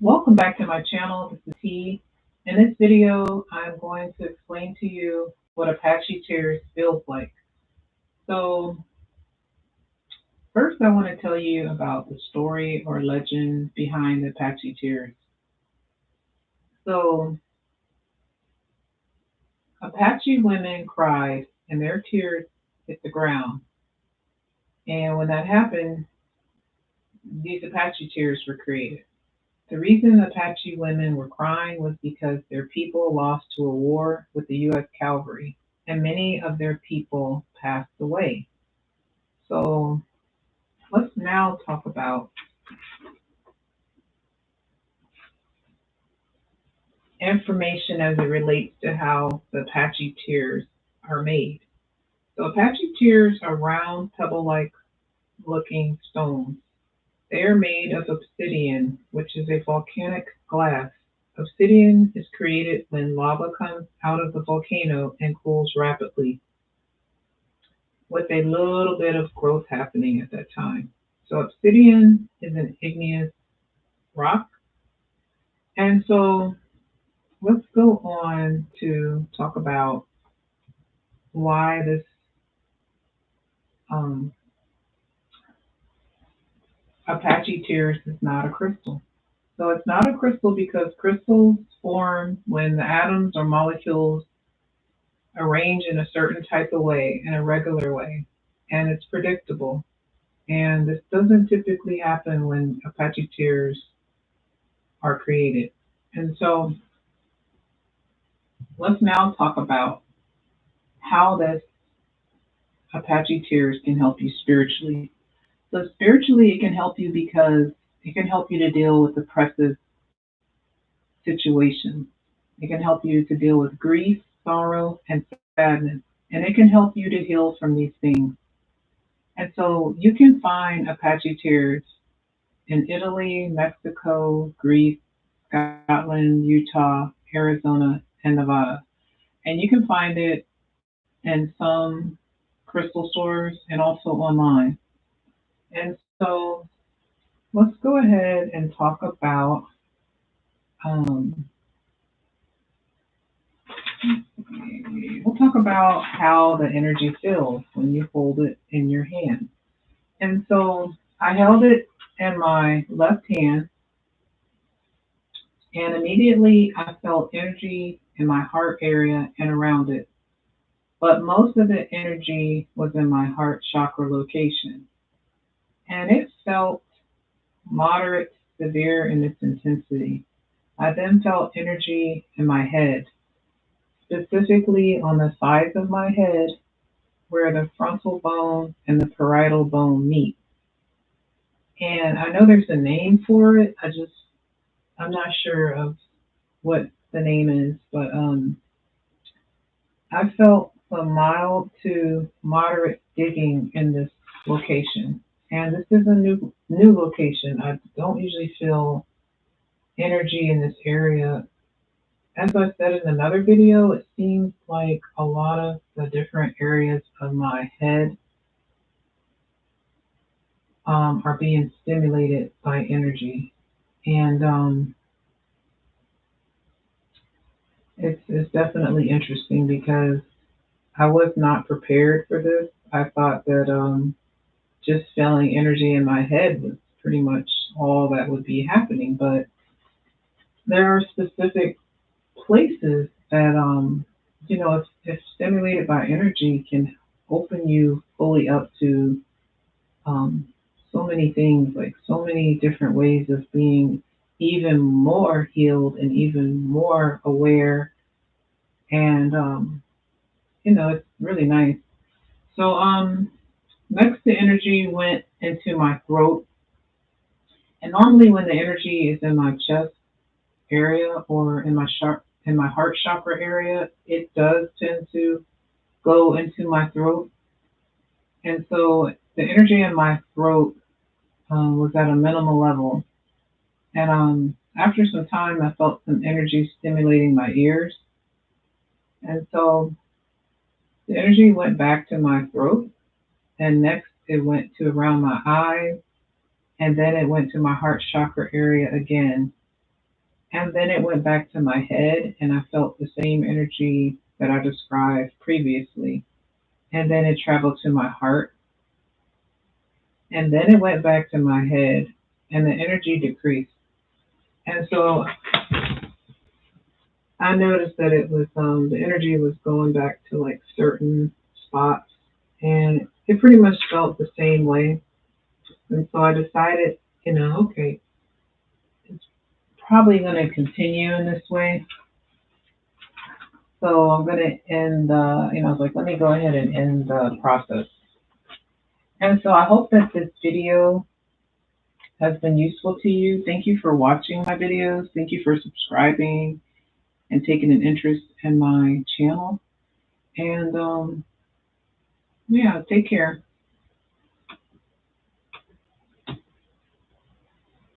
Welcome back to my channel. This is T. In this video, I'm going to explain to you what Apache Tears feels like. So first I want to tell you about the story or legend behind the Apache Tears. So Apache women cried and their tears hit the ground. And when that happened, these Apache tears were created. The reason Apache women were crying was because their people lost to a war with the U.S. cavalry, and many of their people passed away. So let's now talk about information as it relates to how the Apache tears are made. So Apache tears are round, pebble-like looking stones. They are made of obsidian, which is a volcanic glass. Obsidian is created when lava comes out of the volcano and cools rapidly, with a little bit of growth happening at that time. So obsidian is an igneous rock. And so let's go on to talk about why this um, Apache tears is not a crystal. So it's not a crystal because crystals form when the atoms or molecules arrange in a certain type of way, in a regular way, and it's predictable. And this doesn't typically happen when Apache tears are created. And so let's now talk about how this Apache tears can help you spiritually. So spiritually, it can help you because it can help you to deal with oppressive situations. It can help you to deal with grief, sorrow, and sadness. And it can help you to heal from these things. And so you can find Apache tears in Italy, Mexico, Greece, Scotland, Utah, Arizona, and Nevada. And you can find it in some crystal stores and also online. And so let's go ahead and talk about um, we'll talk about how the energy feels when you hold it in your hand. And so I held it in my left hand, and immediately I felt energy in my heart area and around it. But most of the energy was in my heart chakra location. And it felt moderate, severe in its intensity. I then felt energy in my head, specifically on the sides of my head where the frontal bone and the parietal bone meet. And I know there's a name for it. I'm not sure of what the name is, but I felt some mild to moderate digging in this location. And this is a new location. I don't usually feel energy in this area. As I said in another video, it seems like a lot of the different areas of my head are being stimulated by energy. And it's definitely interesting because I was not prepared for this. I thought that just feeling energy in my head was pretty much all that would be happening. But there are specific places that, if stimulated by energy, can open you fully up to um, so many things, like so many different ways of being even more healed and even more aware. And, it's really nice. So, next, the energy went into my throat. And normally, when the energy is in my chest area or in my heart chakra area, it does tend to go into my throat. And so, the energy in my throat was at a minimal level. And after some time, I felt some energy stimulating my ears. And so, the energy went back to my throat. And next, it went to around my eyes. And then it went to my heart chakra area again. And then it went back to my head, and I felt the same energy that I described previously. And then it traveled to my heart, and then it went back to my head, and the energy decreased. And so I noticed that it was the energy was going back to like certain spots, and it pretty much felt the same way. And so I decided, okay, it's probably going to continue in this way. So I'm going to end, I was like, let me go ahead and end the process. And so I hope that this video has been useful to you. Thank you for watching my videos. Thank you for subscribing and taking an interest in my channel. And yeah, take care.